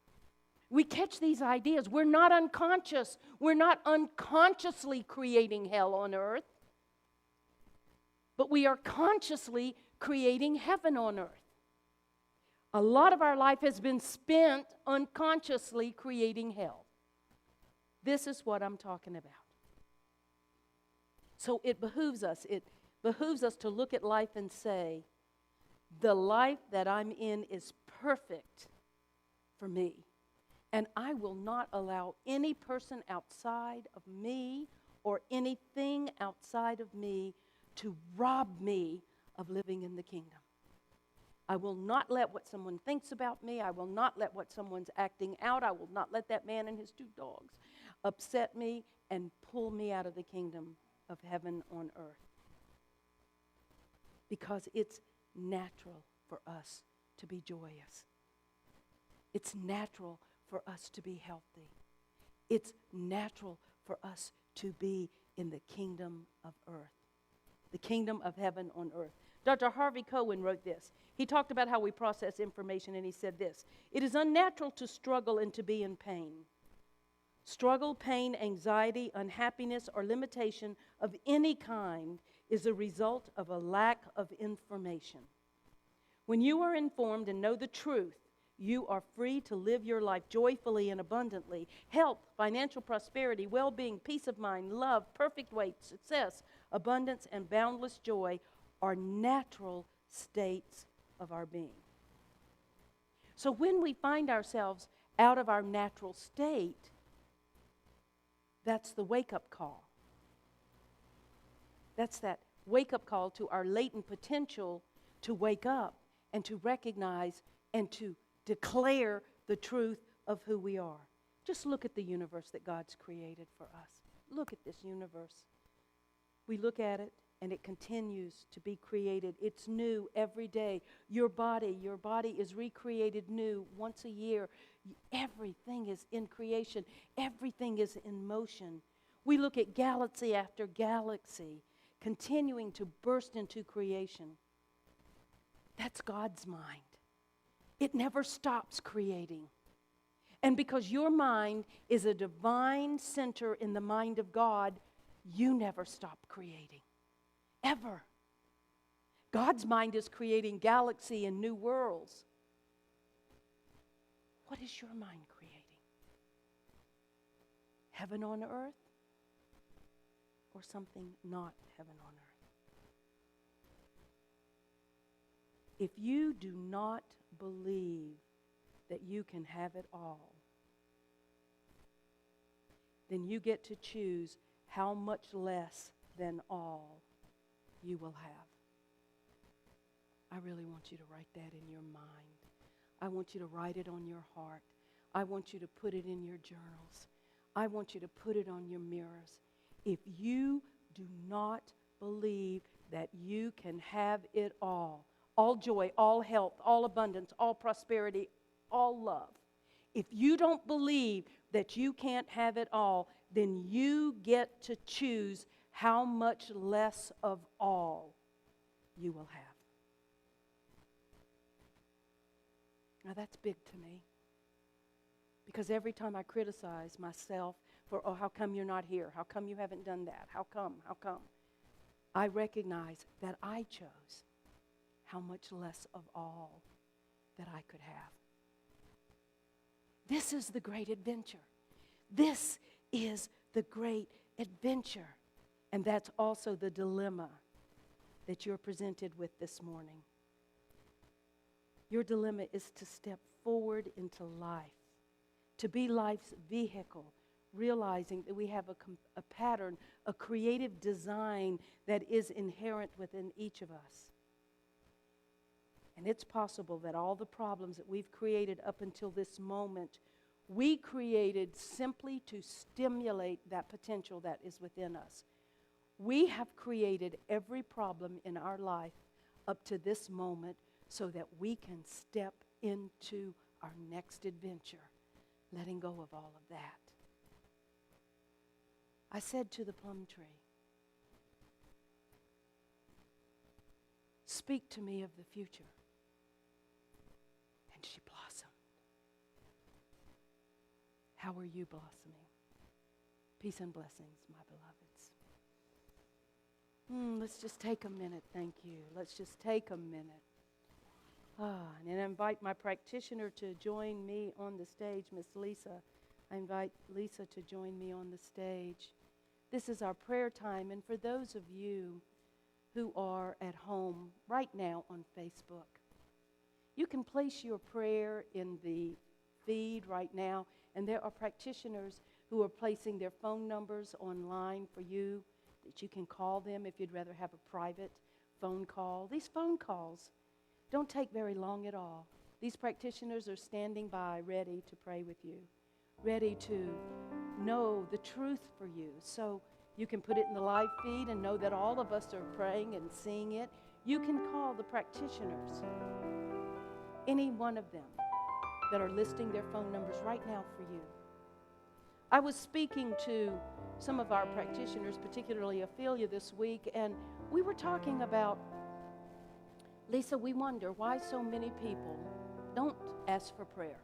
Speaker 2: We catch these ideas. We're not unconscious. We're not unconsciously creating hell on earth. But we are consciously creating heaven on earth. A lot of our life has been spent unconsciously creating hell. This is what I'm talking about. So it behooves us to look at life and say, the life that I'm in is perfect for me. And I will not allow any person outside of me or anything outside of me to rob me of living in the kingdom. I will not let what someone thinks about me. I will not let what someone's acting out. I will not let that man and his two dogs upset me and pull me out of the kingdom of heaven on earth. Because it's natural for us to be joyous. It's natural for us to be healthy. It's natural for us to be in the kingdom of earth. The kingdom of heaven on earth. Dr. Harvey Cohen wrote this. He talked about how we process information, and he said this: it is unnatural to struggle and to be in pain. Struggle, pain, anxiety, unhappiness, or limitation of any kind is a result of a lack of information. When you are informed and know the truth, you are free to live your life joyfully and abundantly. Health, financial prosperity, well-being, peace of mind, love, perfect weight, success, abundance, and boundless joy are natural states of our being. So when we find ourselves out of our natural state, that's the wake-up call. That's that wake-up call to our latent potential to wake up and to recognize and to declare the truth of who we are. Just look at the universe that God's created for us. Look at this universe. We look at it, and it continues to be created. It's new every day. Your body is recreated new once a year. Everything is in creation. Everything is in motion. We look at galaxy after galaxy, continuing to burst into creation. That's God's mind. It never stops creating. And because your mind is a divine center in the mind of God, you never stop creating. Ever. God's mind is creating galaxy and new worlds. What is your mind creating? Heaven on earth? Or something not heaven on earth? If you do not believe that you can have it all, then you get to choose how much less than all you will have. I really want you to write that in your mind. I want you to write it on your heart. I want you to put it in your journals. I want you to put it on your mirrors. If you do not believe that you can have it all joy, all health, all abundance, all prosperity, all love, if you don't believe that you can't have it all, then you get to choose how much less of all you will have. Now that's big to me. Because every time I criticize myself for, oh, how come you're not here? How come you haven't done that? How come? How come? I recognize that I chose how much less of all that I could have. This is the great adventure. This is the great adventure. And that's also the dilemma that you're presented with this morning. Your dilemma is to step forward into life, to be life's vehicle, realizing that we have a pattern, a creative design that is inherent within each of us. And it's possible that all the problems that we've created up until this moment, we created simply to stimulate that potential that is within us. We have created every problem in our life up to this moment so that we can step into our next adventure, letting go of all of that. I said to the plum tree, "Speak to me of the future." And she blossomed. How are you blossoming? Peace and blessings, my beloveds. Let's just take a minute, thank you. Let's just take a minute. And I invite my practitioner to join me on the stage, Miss Lisa. I invite Lisa to join me on the stage. This is our prayer time, and for those of you who are at home right now on Facebook, you can place your prayer in the feed right now, and there are practitioners who are placing their phone numbers online for you, that you can call them if you'd rather have a private phone call. These phone calls don't take very long at all. These practitioners are standing by ready to pray with you, ready to know the truth for you. So you can put it in the live feed and know that all of us are praying and seeing it. You can call the practitioners, any one of them that are listing their phone numbers right now for you. I was speaking to some of our practitioners, particularly Ophelia this week, and we were talking about, Lisa, we wonder why so many people don't ask for prayer.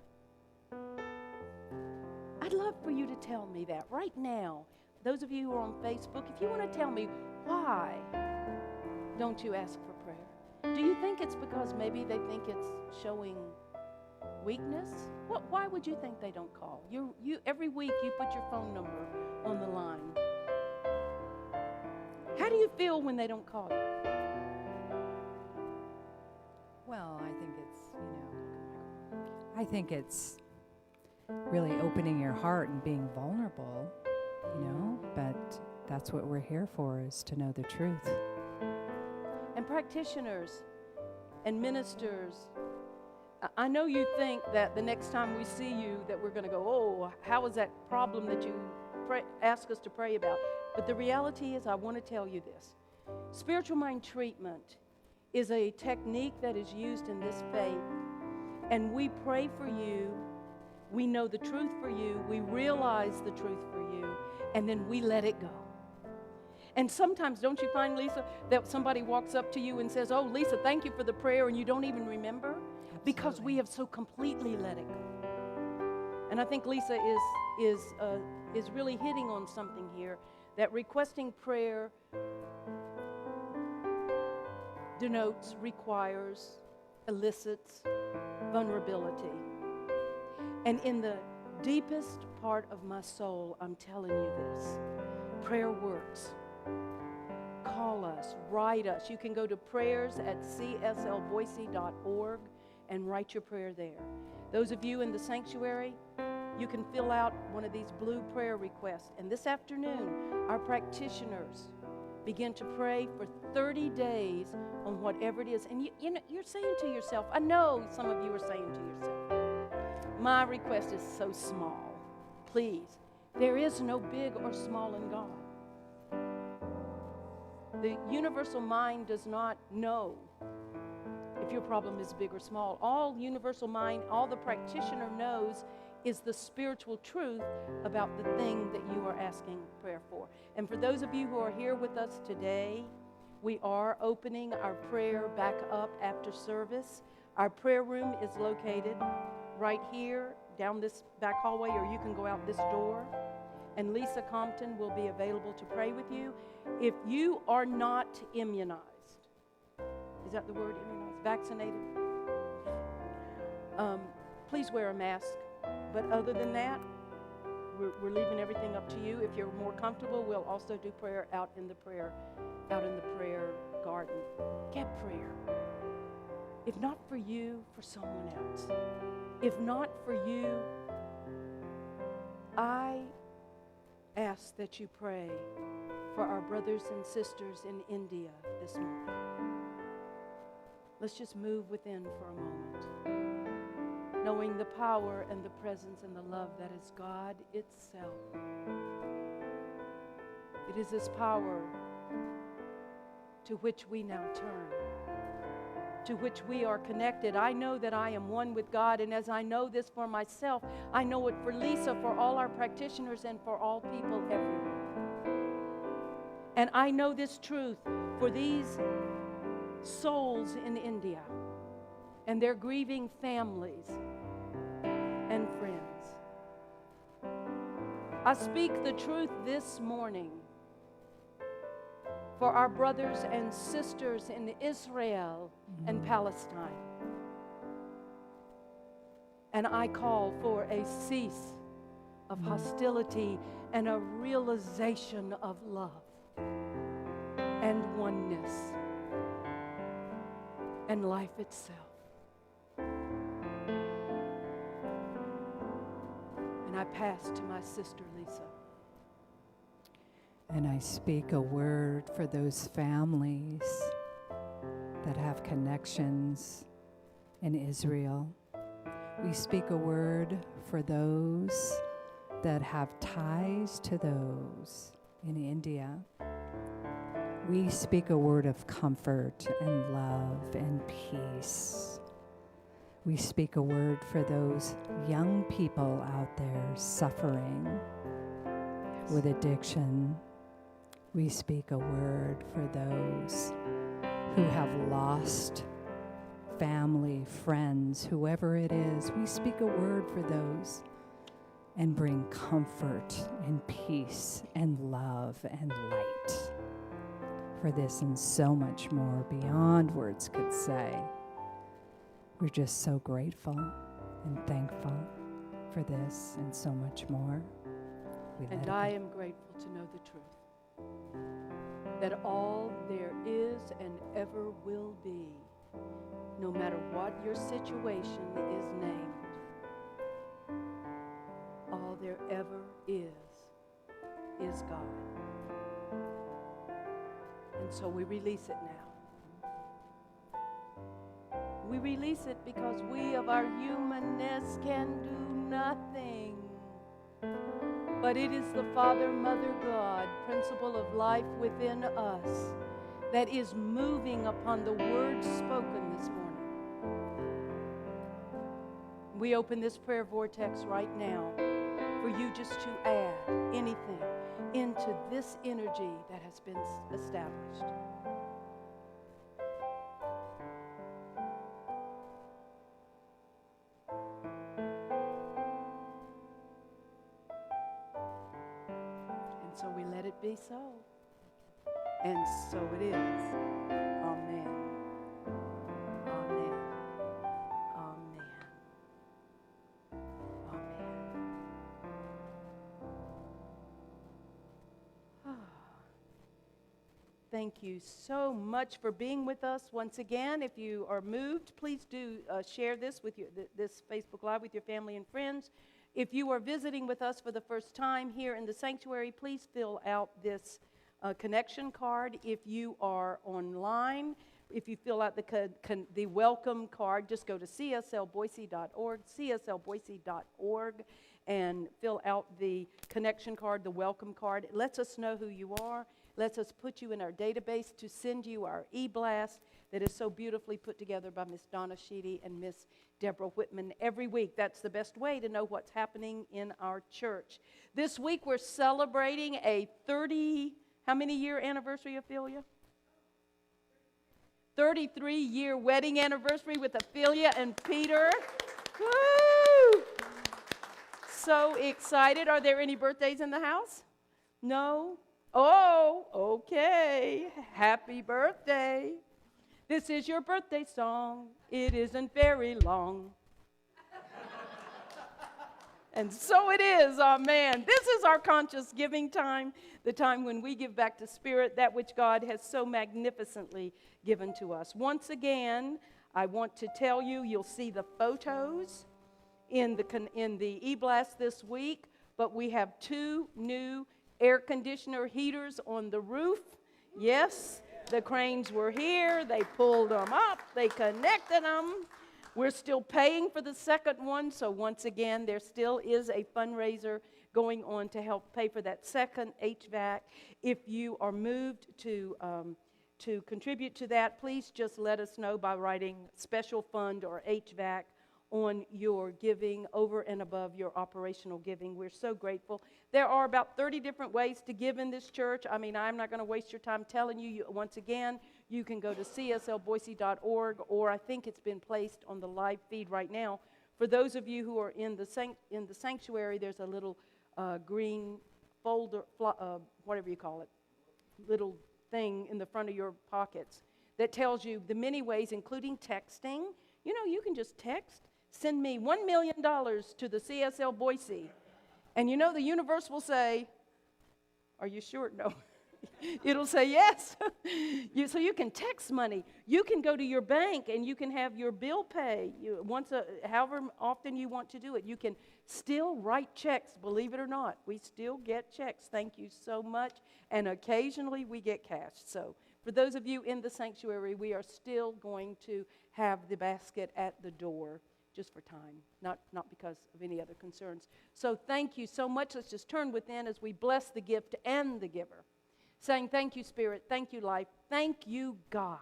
Speaker 2: I'd love for you to tell me that right now. Those of you who are on Facebook, if you want to tell me why don't you ask for prayer? Do you think it's because maybe they think it's showing weakness? Why would you think they don't call? You every week you put your phone number on the line. How do you feel when they don't call you?
Speaker 3: Well, I think it's really opening your heart and being vulnerable, but that's what we're here for, is to know the truth.
Speaker 2: And practitioners and ministers, I know you think that the next time we see you that we're going to go, oh, how is that problem that you ask us to pray about? But the reality is, I want to tell you this. Spiritual mind treatment is a technique that is used in this faith, and we pray for you, we know the truth for you, we realize the truth for you, and then we let it go. And sometimes, don't you find, Lisa, that somebody walks up to you and says, oh, Lisa, thank you for the prayer, and you don't even remember?
Speaker 3: Absolutely.
Speaker 2: Because we have so completely let it go. And I think Lisa is really hitting on something here, that requesting prayer denotes, requires, elicits vulnerability. And in the deepest part of my soul, I'm telling you this, prayer works. Call us, write us. You can go to prayers@cslboise.org and write your prayer there. Those of you in the sanctuary, you can fill out one of these blue prayer requests. And this afternoon, our practitioners begin to pray for 30 days on whatever it is. And you know, you're saying to yourself, I know some of you are saying to yourself, my request is so small. Please, there is no big or small in God. The universal mind does not know if your problem is big or small. All universal mind, all the practitioner knows is the spiritual truth about the thing that you are asking prayer for. And for those of you who are here with us today, we are opening our prayer back up after service. Our prayer room is located right here down this back hallway, or you can go out this door. And Lisa Compton will be available to pray with you. If you are not immunized, is that the word, immunized? Vaccinated? Please wear a mask. But other than that, we're leaving everything up to you. If you're more comfortable, we'll also do prayer out in the prayer garden. Get prayer. If not for you, for someone else. If not for you, I ask that you pray for our brothers and sisters in India this morning. Let's just move within for a moment, knowing the power and the presence and the love that is God itself. It is this power to which we now turn, to which we are connected. I know that I am one with God, and as I know this for myself, I know it for Lisa, for all our practitioners, and for all people everywhere. And I know this truth for these souls in India and their grieving families and friends. I speak the truth this morning for our brothers and sisters in Israel and Palestine. And I call for a cease of hostility and a realization of love and oneness and life itself. And I pass to my sister, Lisa.
Speaker 3: And I speak a word for those families that have connections in Israel. We speak a word for those that have ties to those in India. We speak a word of comfort and love and peace. We speak a word for those young people out there suffering with addiction. We speak a word for those who have lost family, friends, whoever it is. We speak a word for those and bring comfort and peace and love and light for this and so much more beyond words could say. We're just so grateful and thankful for this and so much more.
Speaker 2: And I am grateful to know the truth, that all there is and ever will be, no matter what your situation is named, all there ever is God. And so we release it now. We release it because we of our humanness can do nothing. But it is the Father, Mother, God, principle of life within us that is moving upon the words spoken this morning. We open this prayer vortex right now for you just to add anything into this energy that has been established. And so we let it be so. And so it is. Amen. Amen. Amen. Amen. Thank you so much for being with us once again. If you are moved, please do share this with this Facebook Live with your family and friends. If you are visiting with us for the first time here in the sanctuary, please fill out this connection card. If you are online, if you fill out the welcome card, just go to cslboise.org, cslboise.org, and fill out the connection card, the welcome card. It lets us know who you are. Lets us put you in our database to send you our e-blast that is so beautifully put together by Miss Donna Sheedy and Miss Deborah Whitman every week. That's the best way to know what's happening in our church. This week we're celebrating a how-many-year anniversary, Ophelia? 33-year wedding anniversary with Ophelia and Peter. Woo! So excited. Are there any birthdays in the house? No? Oh, okay. Happy birthday. This is your birthday song. It isn't very long. And so it is, amen. This is our conscious giving time, the time when we give back to Spirit that which God has so magnificently given to us. Once again, I want to tell you, you'll see the photos in the e-blast this week, but we have 2 new air conditioner heaters on the roof. Yes, the cranes were here. They pulled them up. They connected them. We're still paying for the second one. So once again, there still is a fundraiser going on to help pay for that second HVAC. If you are moved to contribute to that, please just let us know by writing special fund or HVAC on your giving over and above your operational giving. We're so grateful. There are about 30 different ways to give in this church. I mean, I'm not going to waste your time telling you. Once again, you can go to cslboise.org, or I think it's been placed on the live feed right now. For those of you who are in the sanctuary, there's a little green folder, whatever you call it, little thing in the front of your pockets that tells you the many ways, including texting. You know, you can just text. Send me $1 million to the CSL Boise. And you know the universe will say, are you sure? No. It'll say yes. So you can text money. You can go to your bank and you can have your bill pay however often you want to do it. You can still write checks, believe it or not. We still get checks. Thank you so much. And occasionally we get cash. So for those of you in the sanctuary, we are still going to have the basket at the door. Just for time, not because of any other concerns. So thank you so much. Let's just turn within as we bless the gift and the giver, saying thank you, Spirit, thank you, life, thank you, God,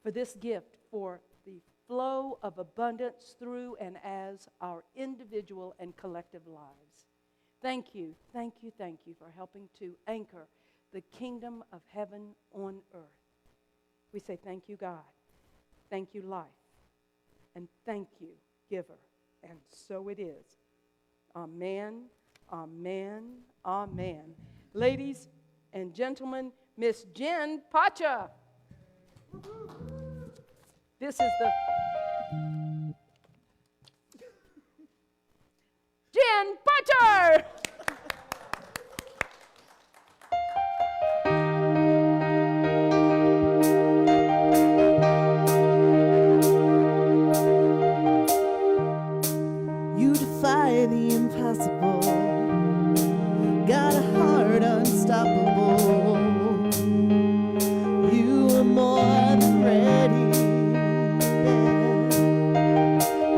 Speaker 2: for this gift, for the flow of abundance through and as our individual and collective lives. Thank you, thank you, thank you for helping to anchor the kingdom of heaven on earth. We say thank you, God. Thank you, life. And thank you, giver. And so it is. Amen, amen, amen. Ladies and gentlemen, Miss Jen Pacha. This is the Jen Pacha.
Speaker 4: The impossible, got a heart unstoppable. You are more than ready, yeah.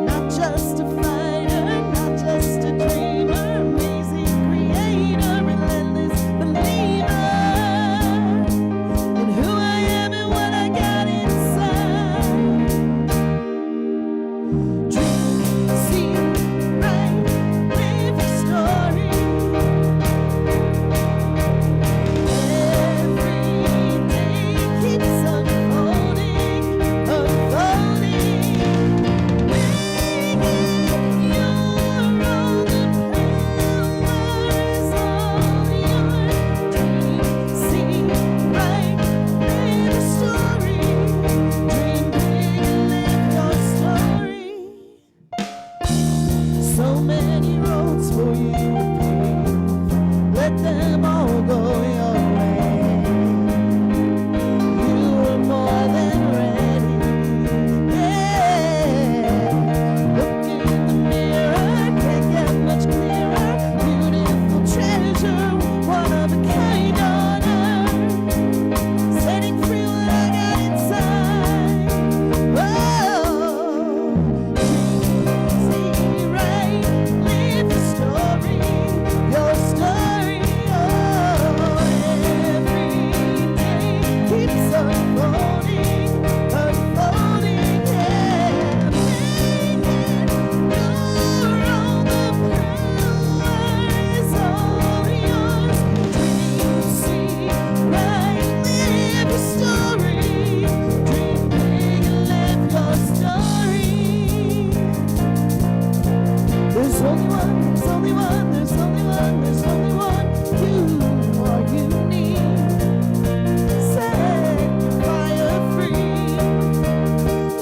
Speaker 4: Not just a fighter, not just a dreamer, amazing creator, relentless believer in who I am and what I got inside. Dream, see, write, live your story. Yeah. for you to pave. Let them all go your way. You are more than ready. Yeah. Look in the mirror, can't get much clearer. Beautiful treasure, one of a kind on earth. Setting free what I got inside. Whoa. See right, live the story, your story. Oh, every day keeps unfolding, unfolding, yeah. Make it your own. The power is all yours. Dream, see right, live your story. Dream big and live your story. There's only one, there's only one, there's only one, there's only one. You are unique. Set your fire free.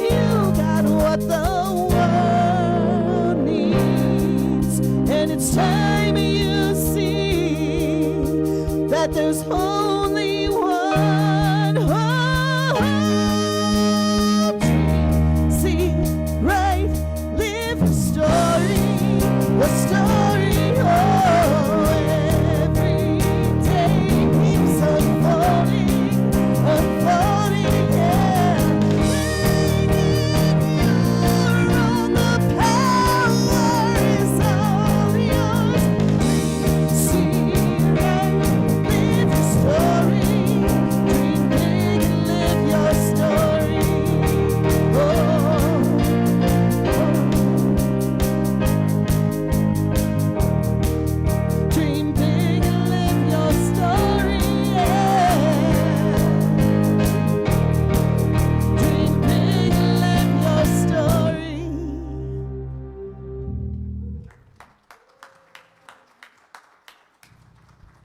Speaker 4: You got what the world needs. And it's time you see that there's only one hope. See right, live a story, a story. Oh, every day keeps unfolding, unfolding, yeah. Make it your own. The power is all yours. See right, live your story. Dream big and live your story. Dream big and live your story, yeah. Dream big and live your story.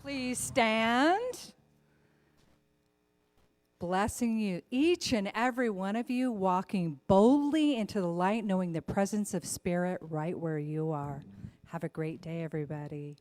Speaker 3: Please stand. Blessing you, each and every one of you, walking boldly into the light, knowing the presence of Spirit right where you are. Have a great day, everybody.